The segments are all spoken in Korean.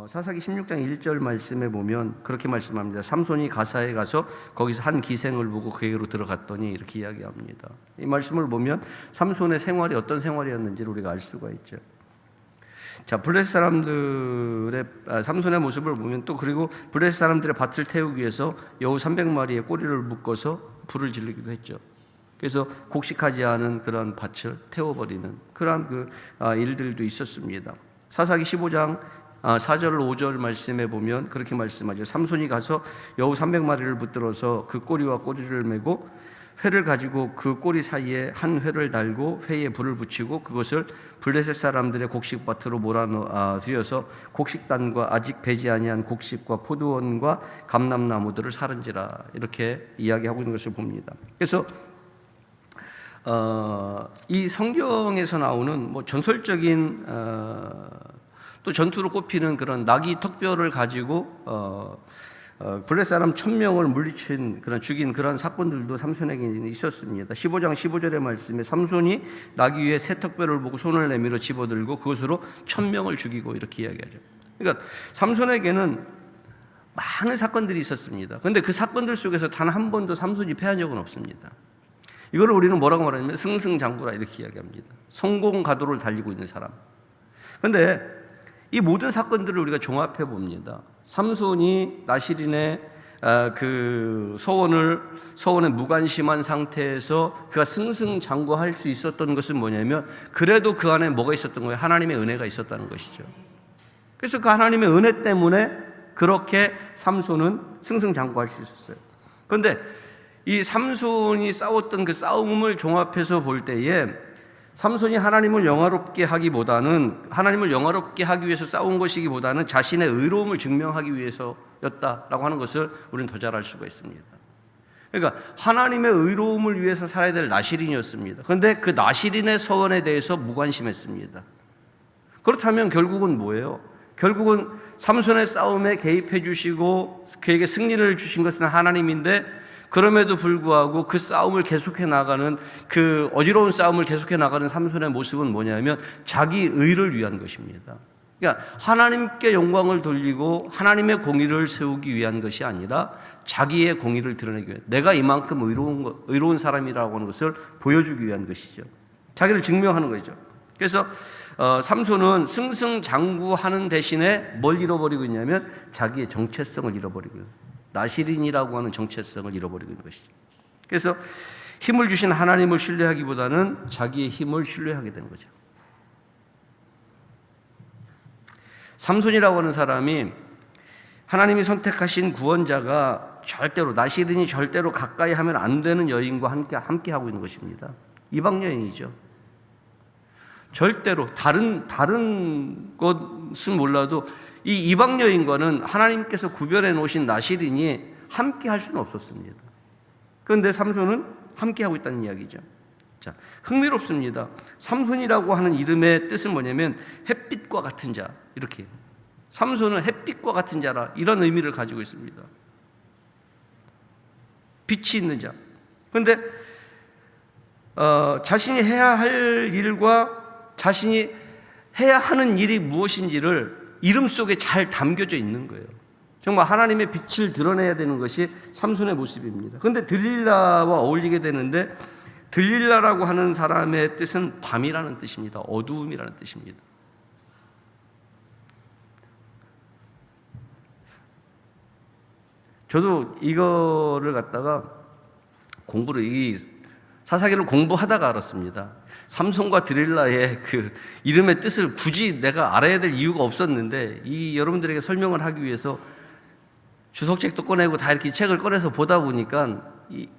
사사기 16장 1절 말씀에 보면 그렇게 말씀합니다. 삼손이 가사에 가서 거기서 한 기생을 보고 그에게로 들어갔더니 이렇게 이야기합니다. 이 말씀을 보면 삼손의 생활이 어떤 생활이었는지를 우리가 알 수가 있죠. 자, 블레셋 사람들의 삼손의 모습을 보면 또 그리고 블레셋 사람들의 밭을 태우기 위해서 여우 300마리의 꼬리를 묶어서 불을 지르기도 했죠. 그래서 곡식하지 않은 그런 밭을 태워버리는 그러한 일들도 있었습니다. 사사기 15장 4절 5절 말씀에 보면 그렇게 말씀하죠. 삼손이 가서 여우 300마리를 붙들어서 그 꼬리와 꼬리를 메고 회를 가지고 그 꼬리 사이에 한 회를 달고 회에 불을 붙이고 그것을 블레셋 사람들의 곡식밭으로 몰아들여서 곡식단과 아직 배지 아니한 곡식과 포도원과 감람나무들을 사른지라 이렇게 이야기하고 있는 것을 봅니다. 그래서 이 성경에서 나오는 전설적인 또 전투로 꼽히는 그런 나귀 턱뼈를 가지고 블레셋 사람 1000명을 물리친 죽인 그런 사건들도 삼손에게 있었습니다. 15장 15절의 말씀에 삼손이 나귀 위에 새 턱뼈를 보고 손을 내밀어 집어들고 그것으로 1000명을 죽이고 이렇게 이야기하죠. 그러니까 삼손에게는 많은 사건들이 있었습니다. 그런데 그 사건들 속에서 단 한 번도 삼손이 패한 적은 없습니다. 이거를 우리는 뭐라고 말하냐면 승승장구라 이렇게 이야기합니다. 성공 가도를 달리고 있는 사람. 그런데 이 모든 사건들을 우리가 종합해 봅니다. 삼손이 나시린의 그 서원에 무관심한 상태에서 그가 승승장구할 수 있었던 것은 뭐냐면 그래도 그 안에 뭐가 있었던 거예요? 하나님의 은혜가 있었다는 것이죠. 그래서 그 하나님의 은혜 때문에 그렇게 삼손은 승승장구할 수 있었어요. 그런데 이 삼손이 싸웠던 그 싸움을 종합해서 볼 때에 삼손이 하나님을 영화롭게 하기 위해서 싸운 것이기보다는 자신의 의로움을 증명하기 위해서였다라고 하는 것을 우리는 더 잘 알 수가 있습니다. 그러니까 하나님의 의로움을 위해서 살아야 될 나시린이었습니다. 그런데 그 나시린의 서원에 대해서 무관심했습니다. 그렇다면 결국은 뭐예요? 결국은 삼손의 싸움에 개입해 주시고 그에게 승리를 주신 것은 하나님인데 그럼에도 불구하고 그 싸움을 계속해 나가는 그 어지러운 싸움을 계속해 나가는 삼손의 모습은 뭐냐면 자기 의를 위한 것입니다. 그러니까 하나님께 영광을 돌리고 하나님의 공의를 세우기 위한 것이 아니라 자기의 공의를 드러내기 위해 내가 이만큼 의로운 사람이라고 하는 것을 보여주기 위한 것이죠. 자기를 증명하는 거죠. 그래서 삼손은 승승장구하는 대신에 뭘 잃어버리고 있냐면 자기의 정체성을 잃어버리고 있어요. 나시린이라고 하는 정체성을 잃어버리고 있는 것이죠. 그래서 힘을 주신 하나님을 신뢰하기보다는 자기의 힘을 신뢰하게 되는 거죠. 삼손이라고 하는 사람이 하나님이 선택하신 구원자가 나시린이 절대로 가까이 하면 안 되는 여인과 함께 하고 있는 것입니다. 이방 여인이죠. 절대로 다른 것은 몰라도 이 이방 여인과는 하나님께서 구별해 놓으신 나시린이 함께 할 수는 없었습니다. 그런데 삼손은 함께 하고 있다는 이야기죠. 자, 흥미롭습니다. 삼손이라고 하는 이름의 뜻은 뭐냐면 햇빛과 같은 자, 이렇게. 삼손은 햇빛과 같은 자라 이런 의미를 가지고 있습니다. 빛이 있는 자. 그런데 자신이 해야 할 일과 자신이 해야 하는 일이 무엇인지를 이름 속에 잘 담겨져 있는 거예요. 정말 하나님의 빛을 드러내야 되는 것이 삼손의 모습입니다. 그런데 들릴라와 어울리게 되는데 들릴라라고 하는 사람의 뜻은 밤이라는 뜻입니다. 어두움이라는 뜻입니다. 저도 이거를 갖다가 이 사사기를 공부하다가 알았습니다. 삼손과 드릴라의 그 이름의 뜻을 굳이 내가 알아야 될 이유가 없었는데 여러분들에게 설명을 하기 위해서 주석책도 꺼내고 다 이렇게 책을 꺼내서 보다 보니까 이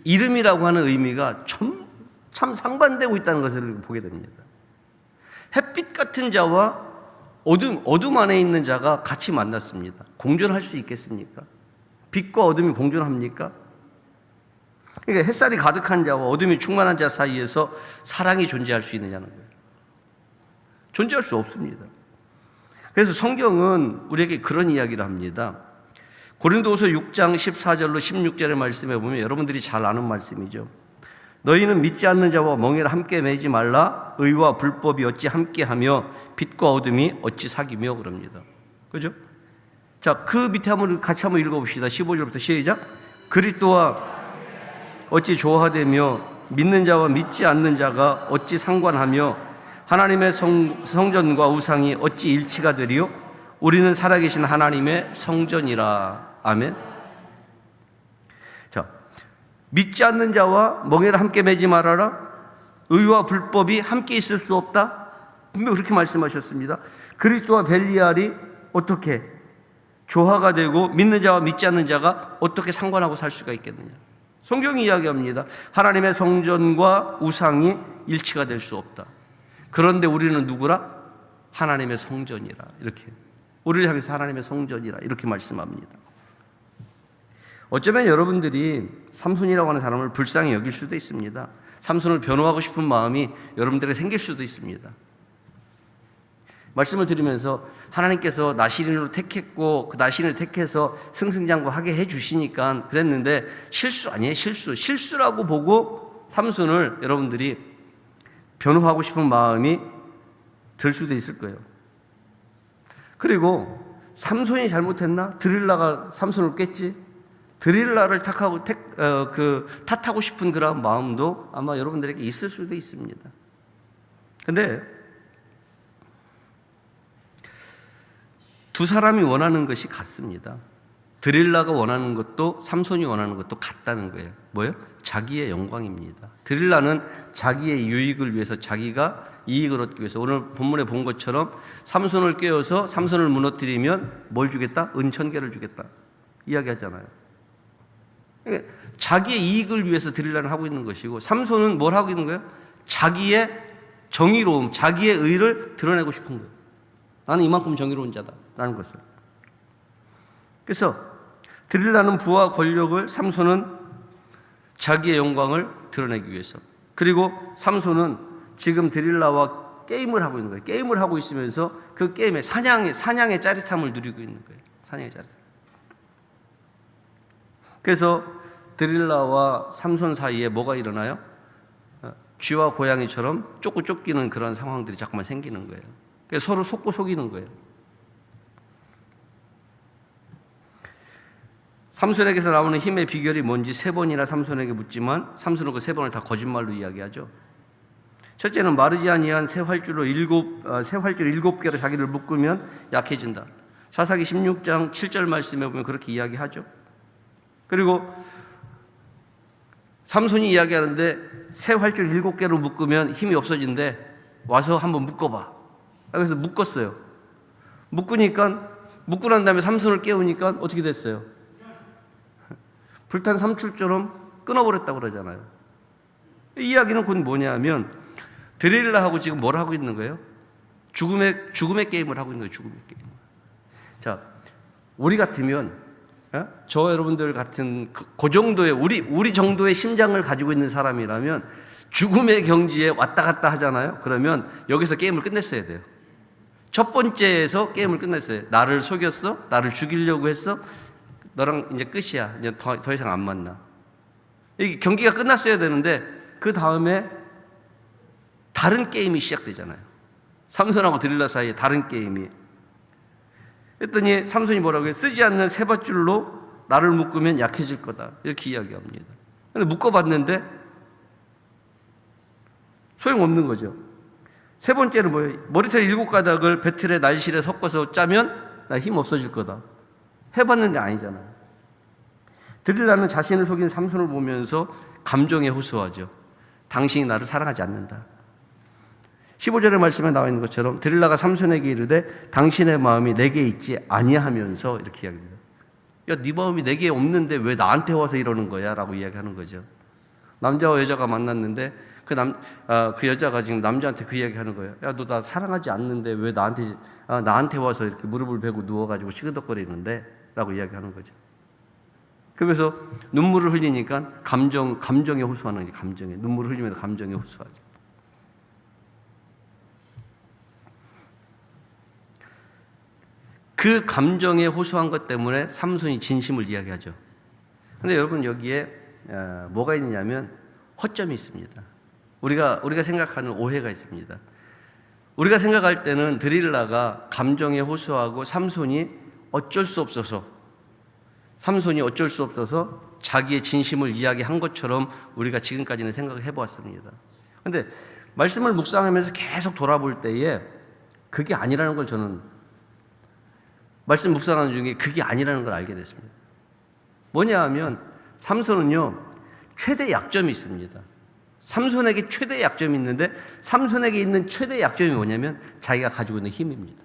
이름이라고 하는 의미가 참 상반되고 있다는 것을 보게 됩니다. 햇빛 같은 자와 어둠 안에 있는 자가 같이 만났습니다. 공존할 수 있겠습니까? 빛과 어둠이 공존합니까? 그러니까 햇살이 가득한 자와 어둠이 충만한 자 사이에서 사랑이 존재할 수 있느냐는 거예요. 존재할 수 없습니다. 그래서 성경은 우리에게 그런 이야기를 합니다. 고린도후서 6장 14절로 16절의 말씀에 보면 여러분들이 잘 아는 말씀이죠. 너희는 믿지 않는 자와 멍에를 함께 매지 말라. 의와 불법이 어찌 함께하며 빛과 어둠이 어찌 사귀며 그럽니다. 그죠? 자, 그 밑에 같이 한번 읽어봅시다. 15절부터 시작. 그리스도와 어찌 조화되며 믿는 자와 믿지 않는 자가 어찌 상관하며 하나님의 성전과 우상이 어찌 일치가 되리요? 우리는 살아계신 하나님의 성전이라. 아멘. 자, 믿지 않는 자와 멍에를 함께 매지 말아라. 의와 불법이 함께 있을 수 없다. 분명히 그렇게 말씀하셨습니다. 그리스도와 벨리알이 어떻게 조화가 되고 믿는 자와 믿지 않는 자가 어떻게 상관하고 살 수가 있겠느냐. 성경이 이야기합니다. 하나님의 성전과 우상이 일치가 될 수 없다. 그런데 우리는 누구라? 하나님의 성전이라. 이렇게 우리를 향해서 하나님의 성전이라 이렇게 말씀합니다. 어쩌면 여러분들이 삼손이라고 하는 사람을 불쌍히 여길 수도 있습니다. 삼손을 변호하고 싶은 마음이 여러분들에게 생길 수도 있습니다. 말씀을 드리면서 하나님께서 나실인으로 택했고 그 나실인을 택해서 승승장구하게 해주시니까 그랬는데 실수 아니에요. 실수라고 보고 삼손을 여러분들이 변호하고 싶은 마음이 들 수도 있을 거예요. 그리고 삼손이 잘못했나? 드릴라가 삼손을 깼지? 드릴라를 탓하고 싶은 그런 마음도 아마 여러분들에게 있을 수도 있습니다. 근데 두 사람이 원하는 것이 같습니다. 드릴라가 원하는 것도 삼손이 원하는 것도 같다는 거예요. 뭐예요? 자기의 영광입니다. 드릴라는 자기의 유익을 위해서, 자기가 이익을 얻기 위해서, 오늘 본문에 본 것처럼 삼손을 깨워서 삼손을 무너뜨리면 뭘 주겠다? 은천개를 주겠다 이야기하잖아요. 그러니까 자기의 이익을 위해서 드릴라는 하고 있는 것이고, 삼손은 뭘 하고 있는 거예요? 자기의 정의로움, 자기의 의를 드러내고 싶은 거예요. 나는 이만큼 정의로운 자다라는 것을. 그래서 드릴라는 부와 권력을, 삼손은 자기의 영광을 드러내기 위해서. 그리고 삼손은 지금 드릴라와 게임을 하고 있는 거예요. 게임을 하고 있으면서 그 게임에 사냥의 짜릿함을 누리고 있는 거예요. 사냥의 짜릿함. 그래서 드릴라와 삼손 사이에 뭐가 일어나요? 쥐와 고양이처럼 쫓고 쫓기는 그런 상황들이 자꾸만 생기는 거예요. 그래서 서로 속고 속이는 거예요. 삼손에게서 나오는 힘의 비결이 뭔지 세 번이나 삼손에게 묻지만 삼손은 그 세 번을 다 거짓말로 이야기하죠. 첫째는 마르지 아니한 새 활줄 일곱 개로 자기를 묶으면 약해진다. 사사기 16장 7절 말씀에 보면 그렇게 이야기하죠. 그리고 삼손이 이야기하는데 새 활줄 7개로 묶으면 힘이 없어진대. 와서 한번 묶어봐. 그래서 묶었어요. 묶고 난 다음에 삼손을 깨우니까 어떻게 됐어요? 불탄 삼출처럼 끊어버렸다고 그러잖아요. 이 이야기는 곧 뭐냐면 드릴라하고 지금 뭘 하고 있는 거예요? 죽음의 게임을 하고 있는 거예요. 죽음의 게임. 자, 우리 같으면, 저 여러분들 같은 그 정도의 우리 정도의 심장을 가지고 있는 사람이라면 죽음의 경지에 왔다 갔다 하잖아요. 그러면 여기서 게임을 끝냈어야 돼요. 첫 번째에서 게임을 끝냈어요. 나를 속였어? 나를 죽이려고 했어? 너랑 이제 끝이야. 이제 더 이상 안 만나. 이 경기가 끝났어야 되는데 그 다음에 다른 게임이 시작되잖아요. 삼손하고 드릴라 사이에 다른 게임이. 그랬더니 삼손이 뭐라고 해요? 쓰지 않는 세밧줄로 나를 묶으면 약해질 거다. 이렇게 이야기합니다. 근데 묶어봤는데 소용없는 거죠. 세 번째는 뭐예요? 머리털 7가닥을 배틀의 날실에 섞어서 짜면 나 힘 없어질 거다. 해봤는데 아니잖아요. 드릴라는 자신을 속인 삼손을 보면서 감정에 호소하죠. 당신이 나를 사랑하지 않는다. 15절의 말씀에 나와 있는 것처럼 드릴라가 삼손에게 이르되 당신의 마음이 내게 있지 아니하면서 이렇게 이야기합니다. 야, 네 마음이 내게 없는데 왜 나한테 와서 이러는 거야? 라고 이야기하는 거죠. 남자와 여자가 만났는데 그 여자가 지금 남자한테 그 이야기 하는 거예요. 야, 너 나 사랑하지 않는데 왜 나한테 와서 이렇게 무릎을 베고 누워가지고 시그덕거리는데? 라고 이야기하는 거죠. 그래서 눈물을 흘리니까 감정에 호소하는 거지. 감정에. 눈물을 흘리면서 감정에 호소하죠. 그 감정에 호소한 것 때문에 삼손이 진심을 이야기하죠. 근데 여러분 여기에 뭐가 있느냐면 허점이 있습니다. 우리가 생각하는 오해가 있습니다. 우리가 생각할 때는 드릴라가 감정에 호소하고 삼손이 어쩔 수 없어서 자기의 진심을 이야기한 것처럼 우리가 지금까지는 생각을 해보았습니다. 그런데 말씀을 묵상하면서 계속 돌아볼 때에 그게 아니라는 걸 저는 말씀 묵상하는 중에 그게 아니라는 걸 알게 됐습니다. 뭐냐 하면 삼손은요, 최대 약점이 있습니다. 삼손에게 최대 약점이 있는데 삼손에게 있는 최대 약점이 뭐냐면 자기가 가지고 있는 힘입니다.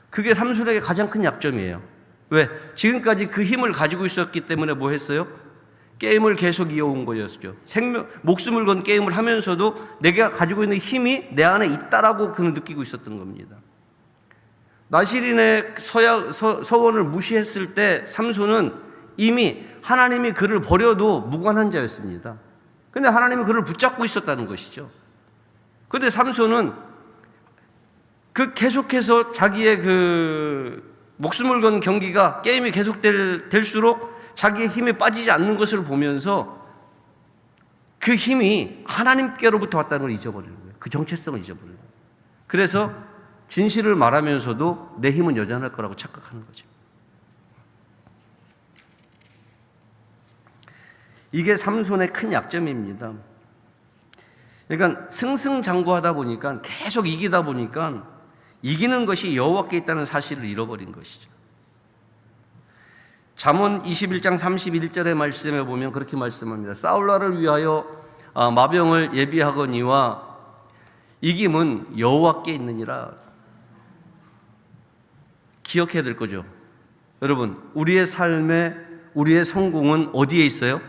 그게 삼손에게 가장 큰 약점이에요. 왜? 지금까지 그 힘을 가지고 있었기 때문에 뭐 했어요? 게임을 계속 이어온 거였죠. 목숨을 건 게임을 하면서도 내가 가지고 있는 힘이 내 안에 있다라고 그는 느끼고 있었던 겁니다. 나실인의 서원을 무시했을 때 삼손은 이미 하나님이 그를 버려도 무관한 자였습니다. 근데 하나님이 그를 붙잡고 있었다는 것이죠. 근데 삼손은 계속해서 자기의 목숨을 건 경기가 게임이 계속될수록 자기의 힘이 빠지지 않는 것을 보면서 그 힘이 하나님께로부터 왔다는 걸 잊어버리는 거예요. 그 정체성을 잊어버리는 거예요. 그래서 진실을 말하면서도 내 힘은 여전할 거라고 착각하는 거죠. 이게 삼손의 큰 약점입니다. 그러니까 승승장구하다 보니까 계속 이기다 보니까 이기는 것이 여호와께 있다는 사실을 잃어버린 것이죠. 잠언 21장 31절의 말씀에 보면 그렇게 말씀합니다. 싸울날을 위하여 마병을 예비하거니와 이김은 여호와께 있느니라. 기억해야 될 거죠. 여러분, 우리의 삶에 우리의 성공은 어디에 있어요?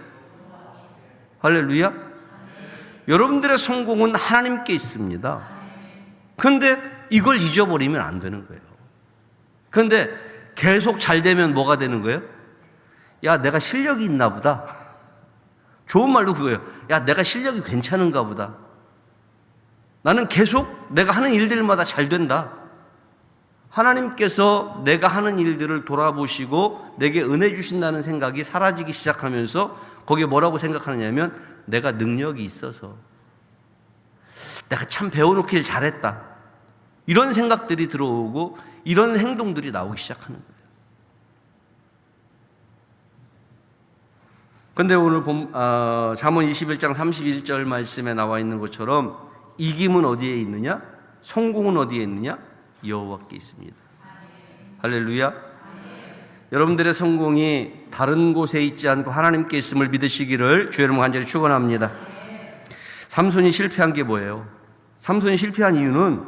할렐루야. 여러분들의 성공은 하나님께 있습니다. 그런데 이걸 잊어버리면 안 되는 거예요. 그런데 계속 잘 되면 뭐가 되는 거예요? 야, 내가 실력이 있나 보다. 좋은 말도 그거예요. 야, 내가 실력이 괜찮은가 보다. 나는 계속 내가 하는 일들마다 잘 된다. 하나님께서 내가 하는 일들을 돌아보시고 내게 은혜 주신다는 생각이 사라지기 시작하면서 거기에 뭐라고 생각하느냐면 내가 능력이 있어서 내가 참 배워놓길 잘했다. 이런 생각들이 들어오고 이런 행동들이 나오기 시작하는 거예요. 그런데 오늘 잠언 21장 31절 말씀에 나와 있는 것처럼 이김은 어디에 있느냐? 성공은 어디에 있느냐? 여호와께 있습니다. 할렐루야. 여러분들의 성공이 다른 곳에 있지 않고 하나님께 있음을 믿으시기를 주의 이름으로 간절히 축원합니다. 삼손이 실패한 게 뭐예요? 삼손이 실패한 이유는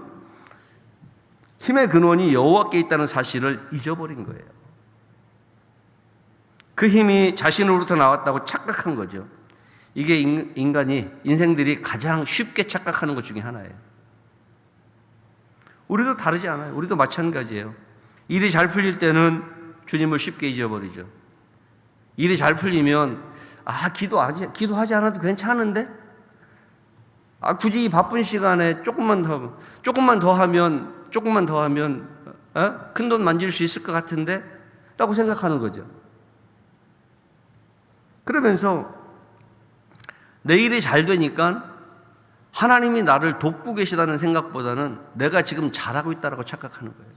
힘의 근원이 여호와께 있다는 사실을 잊어버린 거예요. 그 힘이 자신으로부터 나왔다고 착각한 거죠. 이게 인생들이 가장 쉽게 착각하는 것 중에 하나예요. 우리도 다르지 않아요. 우리도 마찬가지예요. 일이 잘 풀릴 때는 주님을 쉽게 잊어버리죠. 일이 잘 풀리면 기도하지 않아도 괜찮은데? 굳이 이 바쁜 시간에 조금만 더 하면 큰 돈 만질 수 있을 것 같은데? 라고 생각하는 거죠. 그러면서 내 일이 잘 되니까 하나님이 나를 돕고 계시다는 생각보다는 내가 지금 잘하고 있다고 착각하는 거예요.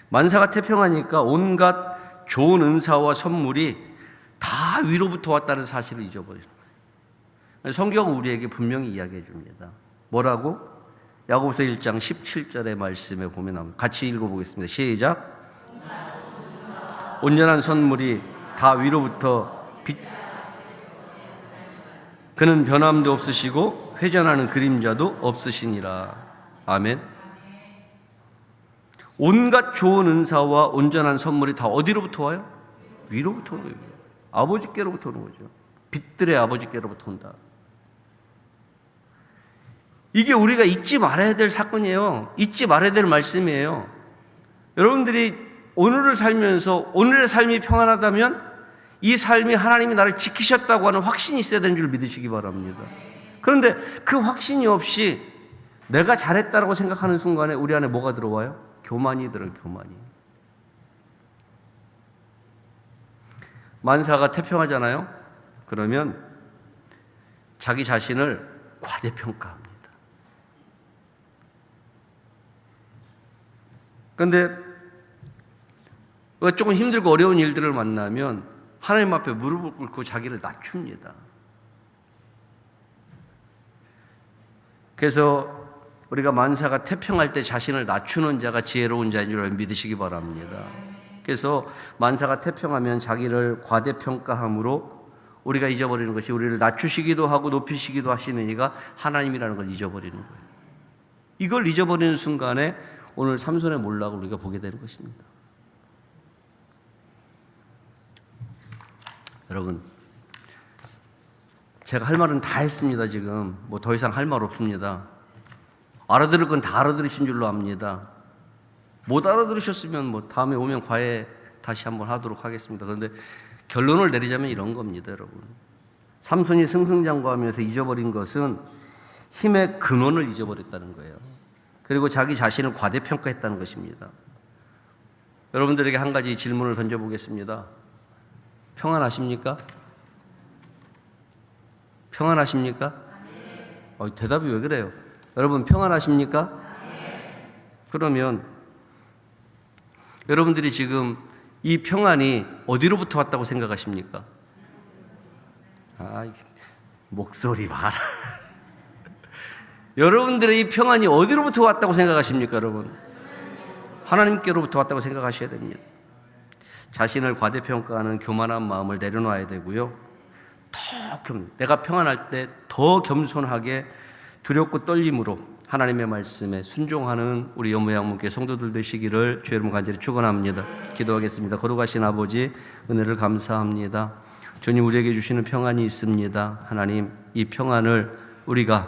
만사가 태평하니까 온갖 좋은 은사와 선물이 다 위로부터 왔다는 사실을 잊어버리는 거예요. 성경은 우리에게 분명히 이야기해 줍니다. 뭐라고? 야고보서 1장 17절의 말씀에 보면 나옵니다. 같이 읽어보겠습니다. 시작. 온전한 선물이 다 위로부터 그는 변함도 없으시고 회전하는 그림자도 없으시니라. 아멘. 온갖 좋은 은사와 온전한 선물이 다 어디로부터 와요? 위로부터 오는 거예요. 아버지께로부터 오는 거죠. 빛들의 아버지께로부터 온다. 이게 우리가 잊지 말아야 될 사건이에요. 잊지 말아야 될 말씀이에요. 여러분들이 오늘을 살면서 오늘의 삶이 평안하다면 이 삶이 하나님이 나를 지키셨다고 하는 확신이 있어야 되는 줄 믿으시기 바랍니다. 그런데 그 확신이 없이 내가 잘했다고 생각하는 순간에 우리 안에 뭐가 들어와요? 교만이 들어요. 교만이. 만사가 태평하잖아요. 그러면 자기 자신을 과대평가합니다. 그런데 조금 힘들고 어려운 일들을 만나면 하나님 앞에 무릎을 꿇고 자기를 낮춥니다. 그래서 우리가 만사가 태평할 때 자신을 낮추는 자가 지혜로운 자인 줄 믿으시기 바랍니다. 그래서 만사가 태평하면 자기를 과대평가함으로 우리가 잊어버리는 것이 우리를 낮추시기도 하고 높이시기도 하시는 이가 하나님이라는 걸 잊어버리는 거예요. 이걸 잊어버리는 순간에 오늘 삼손의 몰락을 우리가 보게 되는 것입니다. 여러분, 제가 할 말은 다 했습니다. 지금 뭐 더 이상 할 말 없습니다. 알아들을 건 다 알아들으신 줄로 압니다. 못 알아들으셨으면 뭐 다음에 오면 과외 다시 한번 하도록 하겠습니다. 그런데 결론을 내리자면 이런 겁니다, 여러분. 삼손이 승승장구하면서 잊어버린 것은 힘의 근원을 잊어버렸다는 거예요. 그리고 자기 자신을 과대평가했다는 것입니다. 여러분들에게 한 가지 질문을 던져보겠습니다. 평안하십니까? 평안하십니까? 대답이 왜 그래요? 여러분 평안하십니까? 그러면 여러분들이 지금 이 평안이 어디로부터 왔다고 생각하십니까? 목소리 봐라. 여러분들의 이 평안이 어디로부터 왔다고 생각하십니까, 여러분? 하나님께로부터 왔다고 생각하셔야 됩니다. 자신을 과대평가하는 교만한 마음을 내려놔야 되고요. 내가 평안할 때 더 겸손하게 두렵고 떨림으로 하나님의 말씀에 순종하는 우리 연모양문교회 성도들 되시기를 주의 이름으로 간절히 축원합니다. 기도하겠습니다. 거룩하신 아버지, 은혜를 감사합니다. 주님, 우리에게 주시는 평안이 있습니다. 하나님, 이 평안을 우리가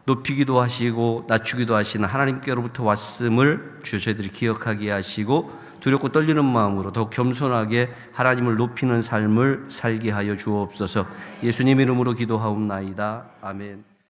높이기도 하시고 낮추기도 하시는 하나님께로부터 왔음을 저희들이 기억하게 하시고 두렵고 떨리는 마음으로 더욱 겸손하게 하나님을 높이는 삶을 살게 하여 주옵소서. 예수님 이름으로 기도하옵나이다. 아멘.